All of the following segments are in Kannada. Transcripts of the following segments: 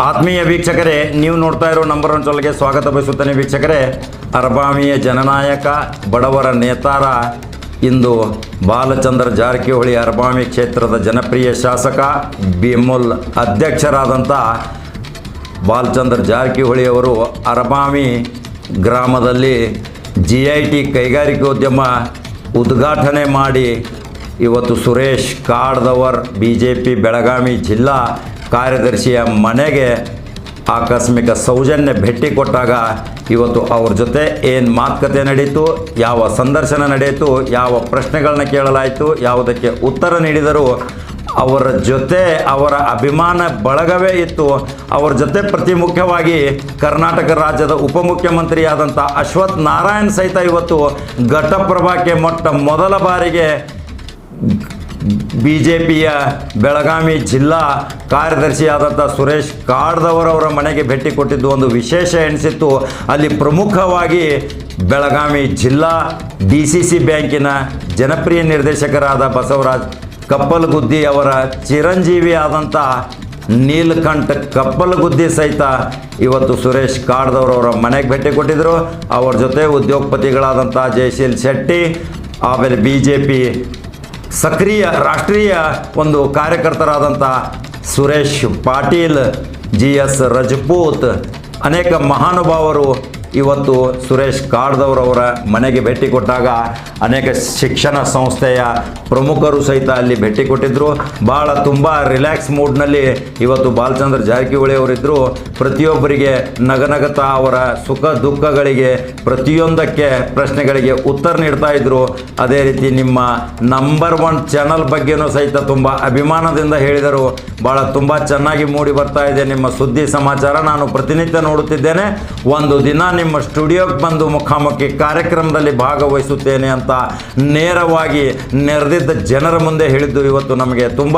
ಆತ್ಮೀಯ ವೀಕ್ಷಕರೇ, ನೀವು ನೋಡ್ತಾ ಇರೋ ನಂಬರ್ ಒನ್ ಚಾನಲ್ಗೆ ಸ್ವಾಗತ ಬಯಸುತ್ತೇನೆ. ವೀಕ್ಷಕರೇ, ಅರಬಾವಿಯ ಜನನಾಯಕ ಬಡವರ ನೇತಾರ ಇಂದು ಬಾಲಚಂದ್ರ ಜಾರಕಿಹೊಳಿ ಅರಬಾವಿ ಕ್ಷೇತ್ರದ ಜನಪ್ರಿಯ ಶಾಸಕ ಬಿಮುಲ್ ಅಧ್ಯಕ್ಷರಾದಂಥ ಬಾಲಚಂದ್ರ ಜಾರಕಿಹೊಳಿ ಅವರು ಅರಬಾವಿ ಗ್ರಾಮದಲ್ಲಿ GIT ಕೈಗಾರಿಕೋದ್ಯಮ ಉದ್ಘಾಟನೆ ಮಾಡಿ ಇವತ್ತು ಸುರೇಶ್ ಕಾಡ್ದವರ್ BJP ಬೆಳಗಾವಿ ಜಿಲ್ಲಾ ಕಾರ್ಯದರ್ಶಿಯ ಮನೆಗೆ ಆಕಸ್ಮಿಕ ಸೌಜನ್ಯ ಭೇಟಿ ಕೊಟ್ಟಾಗ ಇವತ್ತು ಅವ್ರ ಜೊತೆ ಏನು ಮಾತುಕತೆ ನಡೀತು, ಯಾವ ಸಂದರ್ಶನ ನಡೆಯಿತು, ಯಾವ ಪ್ರಶ್ನೆಗಳನ್ನ ಕೇಳಲಾಯಿತು, ಯಾವುದಕ್ಕೆ ಉತ್ತರ ನೀಡಿದರು, ಅವರ ಜೊತೆ ಅವರ ಅಭಿಮಾನ ಬಳಗವೇ ಇತ್ತು. ಅವರ ಜೊತೆ ಪ್ರತಿ ಮುಖ್ಯವಾಗಿ ಕರ್ನಾಟಕ ರಾಜ್ಯದ ಉಪಮುಖ್ಯಮಂತ್ರಿಯಾದಂಥ ಅಶ್ವಥ್ ನಾರಾಯಣ್ ಸಹಿತ ಇವತ್ತು ಘಟಪ್ರಭಾಕ್ಕೆ ಮೊದಲ ಬಾರಿಗೆ BJPಯ ಬೆಳಗಾವಿ ಜಿಲ್ಲಾ ಕಾರ್ಯದರ್ಶಿಯಾದಂಥ ಸುರೇಶ್ ಕಾಡ್ದವರವರ ಮನೆಗೆ ಭೇಟಿ ಕೊಟ್ಟಿದ್ದು ಒಂದು ವಿಶೇಷ ಎನಿಸಿತ್ತು. ಅಲ್ಲಿ ಪ್ರಮುಖವಾಗಿ ಬೆಳಗಾವಿ ಜಿಲ್ಲಾ DCC ಬ್ಯಾಂಕಿನ ಜನಪ್ರಿಯ ನಿರ್ದೇಶಕರಾದ ಬಸವರಾಜ್ ಕಪ್ಪಲಗುದ್ದಿ ಅವರ ಚಿರಂಜೀವಿ ಆದಂಥ ನೀಲಕಂಠ ಕಪ್ಪಲಗುದ್ದಿ ಸಹಿತ ಇವತ್ತು ಸುರೇಶ್ ಕಾಡ್ದವರವರ ಮನೆಗೆ ಭೇಟಿ ಕೊಟ್ಟಿದ್ದರು. ಅವರ ಜೊತೆ ಉದ್ಯೋಗಪತಿಗಳಾದಂಥ ಜಯಶೀಲ್ ಶೆಟ್ಟಿ, ಆಮೇಲೆ BJP ಸಕ್ರಿಯ ರಾಷ್ಟ್ರೀಯ ಒಂದು ಕಾರ್ಯಕರ್ತರಾದಂಥ ಸುರೇಶ್ ಪಾಟೀಲ್, GS ರಜಪೂತ್, ಅನೇಕ ಮಹಾನುಭಾವರು ಇವತ್ತು ಸುರೇಶ್ ಕಾಡ್ದವರವರ ಮನೆಗೆ ಭೇಟಿ ಕೊಟ್ಟಾಗ ಅನೇಕ ಶಿಕ್ಷಣ ಸಂಸ್ಥೆಯ ಪ್ರಮುಖರು ಸಹಿತ ಅಲ್ಲಿ ಭೇಟಿ ಕೊಟ್ಟಿದ್ದರು. ಭಾಳ ತುಂಬ ರಿಲ್ಯಾಕ್ಸ್ ಮೂಡ್ನಲ್ಲಿ ಇವತ್ತು ಬಾಲಚಂದ್ರ ಜಾರಕಿಹೊಳಿ ಅವರಿದ್ದರು. ಪ್ರತಿಯೊಬ್ಬರಿಗೆ ನಗನಗತ ಅವರ ಸುಖ ದುಃಖಗಳಿಗೆ ಪ್ರತಿಯೊಂದಕ್ಕೆ ಪ್ರಶ್ನೆಗಳಿಗೆ ಉತ್ತರ ನೀಡ್ತಾ ಇದ್ದರು. ಅದೇ ರೀತಿ ನಿಮ್ಮ ನಂಬರ್ ಒನ್ ಚಾನಲ್ ಬಗ್ಗೆನೂ ಸಹಿತ ತುಂಬ ಅಭಿಮಾನದಿಂದ ಹೇಳಿದರು. ಭಾಳ ತುಂಬ ಚೆನ್ನಾಗಿ ಮೂಡಿ ಬರ್ತಾ ಇದೆ ನಿಮ್ಮ ಸುದ್ದಿ ಸಮಾಚಾರ, ನಾನು ಪ್ರತಿನಿತ್ಯ ನೋಡುತ್ತಿದ್ದೇನೆ, ಒಂದು ದಿನ ನಿಮ್ಮ ಸ್ಟುಡಿಯೋಗೆ ಬಂದು ಮುಖಾಮುಖಿ ಕಾರ್ಯಕ್ರಮದಲ್ಲಿ ಭಾಗವಹಿಸುತ್ತೇನೆ ಅಂತ ನೇರವಾಗಿ ನೆರೆದಿದ್ದ ಜನರ ಮುಂದೆ ಹೇಳಿದ್ದು ಇವತ್ತು ನಮಗೆ ತುಂಬ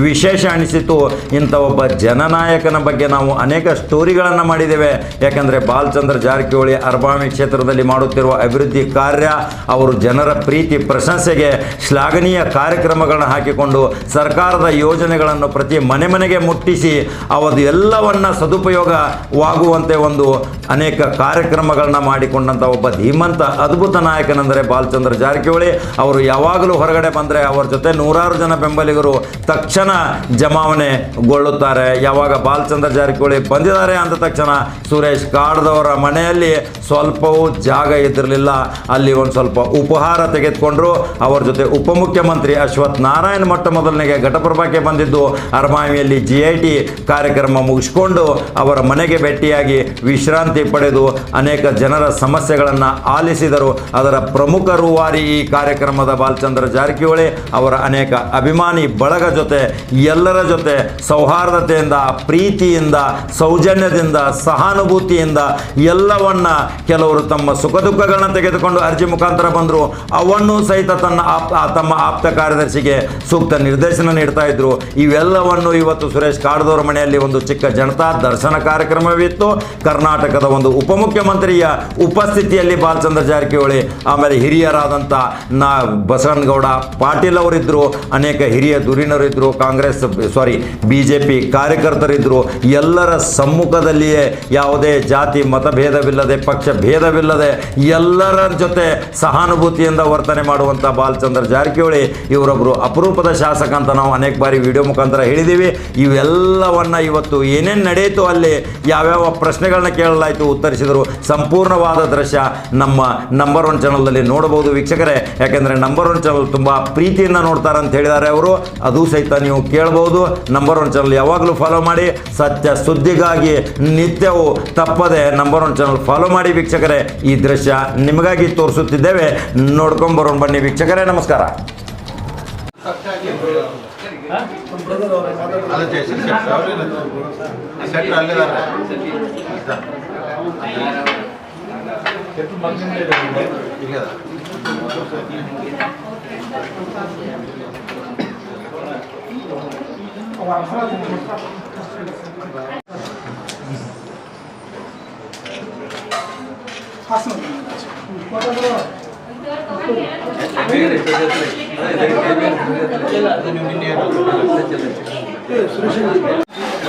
ವಿಶೇಷ ಅನಿಸಿತು. ಇಂಥ ಒಬ್ಬ ಜನನಾಯಕನ ಬಗ್ಗೆ ನಾವು ಅನೇಕ ಸ್ಟೋರಿಗಳನ್ನು ಮಾಡಿದ್ದೇವೆ. ಯಾಕಂದರೆ ಬಾಲಚಂದ್ರ ಜಾರಕಿಹೊಳಿ ಅರಬಾವಿ ಕ್ಷೇತ್ರದಲ್ಲಿ ಮಾಡುತ್ತಿರುವ ಅಭಿವೃದ್ಧಿ ಕಾರ್ಯ, ಅವರು ಜನರ ಪ್ರೀತಿ ಪ್ರಶಂಸೆಗೆ ಶ್ಲಾಘನೀಯ ಕಾರ್ಯಕ್ರಮಗಳನ್ನು ಹಾಕಿಕೊಂಡು ಸರ್ಕಾರದ ಯೋಜನೆಗಳನ್ನು ಪ್ರತಿ ಮನೆಗೆ ಮುಟ್ಟಿಸಿ ಅವದು ಎಲ್ಲವನ್ನ ಸದುಪಯೋಗವಾಗುವಂತೆ ಒಂದು ಅನೇಕ ಕಾರ್ಯಕ್ರಮಗಳನ್ನ ಮಾಡಿಕೊಂಡಂಥ ಒಬ್ಬ ಧೀಮಂತ ಅದ್ಭುತ ನಾಯಕನೆಂದರೆ ಬಾಲಚಂದ್ರ ಜಾರಕಿಹೊಳಿ. ಅವರು ಯಾವಾಗಲೂ ಹೊರಗಡೆ ಬಂದರೆ ಅವರ ಜೊತೆ ನೂರಾರು ಜನ ಬೆಂಬಲಿಗರು ತಕ್ಷಣ ಜಮಾವಣೆಗೊಳ್ಳುತ್ತಾರೆ. ಯಾವಾಗ ಬಾಲಚಂದ್ರ ಜಾರಕಿಹೊಳಿ ಬಂದಿದ್ದಾರೆ ಅಂದ ತಕ್ಷಣ ಸುರೇಶ್ ಕಾಡ್ದವರ ಮನೆಯಲ್ಲಿ ಸ್ವಲ್ಪವೂ ಜಾಗ ಇದ್ದಿರಲಿಲ್ಲ. ಅಲ್ಲಿ ಒಂದು ಸ್ವಲ್ಪ ಉಪಹಾರ ತೆಗೆದುಕೊಂಡ್ರು. ಅವರ ಜೊತೆ ಉಪಮುಖ್ಯಮಂತ್ರಿ ಅಶ್ವಥ್ ನಾರಾಯಣ್ ಮೊದಲನೆಗೆ ಘಟಪ್ರಭಾಕ್ಕೆ ಬಂದಿದ್ದು ಅರಬಾವಿಯಲ್ಲಿ GIT ಕಾರ್ಯಕ್ರಮ ಮುಗಿಸ್ಕೊಂಡು ಅವರ ಮನೆಗೆ ಭೇಟಿಯಾಗಿ ವಿಶ್ರಾಂತಿ ಪಡೆದು ಅನೇಕ ಜನರ ಸಮಸ್ಯೆಗಳನ್ನು ಆಲಿಸಿದರು. ಅದರ ಪ್ರಮುಖ ರೂವಾರಿ ಈ ಕಾರ್ಯಕ್ರಮದ ಬಾಲಚಂದ್ರ ಜಾರಕಿಹೊಳಿ ಅವರ ಅನೇಕ ಅಭಿಮಾನಿ ಬಳಗ ಜೊತೆ ಎಲ್ಲರ ಜೊತೆ ಸೌಹಾರ್ದತೆಯಿಂದ, ಪ್ರೀತಿಯಿಂದ, ಸೌಜನ್ಯದಿಂದ, ಸಹಾನುಭೂತಿಯಿಂದ ಎಲ್ಲವನ್ನ ಕೆಲವರು ತಮ್ಮ ಸುಖ ದುಃಖಗಳನ್ನ ತೆಗೆದುಕೊಂಡು ಅರ್ಜಿ ಮುಖಾಂತರ ಬಂದರು. ಅವನ್ನು ಸಹಿತ ತಮ್ಮ ಆಪ್ತ ಕಾರ್ಯದರ್ಶಿಗೆ ಸೂಕ್ತ ನಿರ್ದೇಶನ ನೀಡ್ತಾ ಇದ್ರು. ಇವೆಲ್ಲವನ್ನು ಇವತ್ತು ಸುರೇಶ್ ಕಾಡ್ದವರ ಮನೆಯಲ್ಲಿ ಒಂದು ಚಿಕ್ಕ ಜನತಾ ದರ್ಶನ ಕಾರ್ಯಕ್ರಮವಿತ್ತು. ಕರ್ನಾಟಕದ ಒಂದು ಉಪಮುಖ್ಯಮಂತ್ರಿಯ ಉಪಸ್ಥಿತಿಯಲ್ಲಿ ಬಾಲಚಂದ್ರ ಜಾರಕಿಹೊಳಿ, ಆಮೇಲೆ ಹಿರಿಯರಾದಂಥ ಬಸವನಗೌಡ ಪಾಟೀಲ್ ಅವರಿದ್ದರು, ಅನೇಕ ಹಿರಿಯ ಧುರೀಣರಿದ್ದರು, BJP ಕಾರ್ಯಕರ್ತರಿದ್ದರು. ಎಲ್ಲರ ಸಮ್ಮುಖದಲ್ಲಿಯೇ ಯಾವುದೇ ಜಾತಿ ಮತಭೇದವಿಲ್ಲದೆ, ಪಕ್ಷ ಭೇದವಿಲ್ಲದೆ ಎಲ್ಲರ ಜೊತೆ ಸಹಾನುಭೂತಿಯಿಂದ ವರ್ತನೆ ಮಾಡುವಂಥ ಬಾಲಚಂದ್ರ ಜಾರಕಿಹೊಳಿ ಇವರೊಬ್ಬರು ಅಪರೂಪದ ಶಾಸಕ ಅಂತ ನಾವು ಅನೇಕ ಬಾರಿ ವಿಡಿಯೋ ಮುಖಾಂತರ ಹೇಳಿದ್ದೀವಿ. ಇವೆಲ್ಲವನ್ನ ಇವತ್ತು ಏನೇನು ನಡೆಯಿತು, ಅಲ್ಲಿ ಯಾವ್ಯಾವ ಪ್ರಶ್ನೆಗಳನ್ನ ಕೇಳಲಾಯಿತು, ಉತ್ತರಿಸಿದರು. ಸಂಪೂರ್ಣವಾದ ದೃಶ್ಯ ನಮ್ಮ ನಂಬರ್ ಒನ್ ಚಾನಲ್ನಲ್ಲಿ ನೋಡಬಹುದು ವೀಕ್ಷಕರೇ. ಯಾಕೆಂದರೆ ನಂಬರ್ ಒನ್ ಚಾನಲ್ ತುಂಬ ಪ್ರೀತಿಯಿಂದ ನೋಡ್ತಾರೆ ಅಂತ ಹೇಳಿದ್ದಾರೆ ಅವರು. ಅದು ಸಹಿತ ನೀವು ಕೇಳಬಹುದು. ನಂಬರ್ ಒನ್ ಚಾನಲ್ ಯಾವಾಗಲೂ ಫಾಲೋ ಮಾಡಿ. ಸತ್ಯ ಸುದ್ದಿಗಾಗಿ ನಿತ್ಯವೂ ತಪ್ಪದೆ ನಂಬರ್ ಒನ್ ಚಾನಲ್ ಫಾಲೋ ಮಾಡಿ ವೀಕ್ಷಕರೇ. ಈ ದೃಶ್ಯ ನಿಮಗಾಗಿ ತೋರಿಸುತ್ತಿದ್ದೇವೆ, ನೋಡ್ಕೊಂಬರೋಣ ಬನ್ನಿ ವೀಕ್ಷಕರೇ. ನಮಸ್ಕಾರ.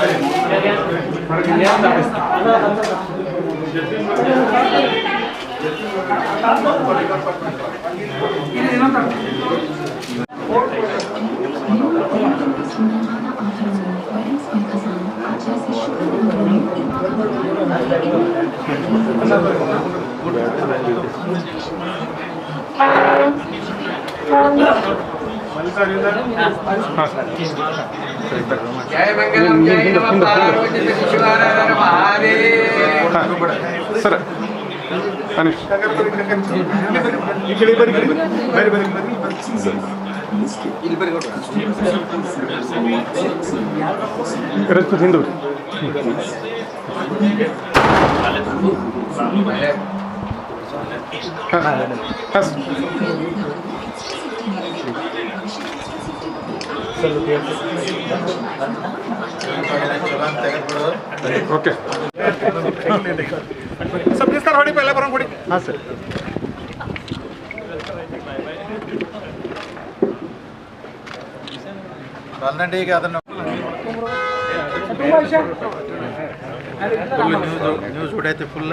Gracias. जय मंगलम जय नमः पार्वती शिवाय हर महादेव सर अनिश रजपूत हिंदू ओके सब सर ಹೊಡಿ ಪೈಲ ಬರೋಣ ಹೊಡಿ ಹಾಂ ಸರ್ ಆಲ್ರೆಡಿ ಅದನ್ನು ನ್ಯೂಸ್ ಬಿಡೈತೆ ಫುಲ್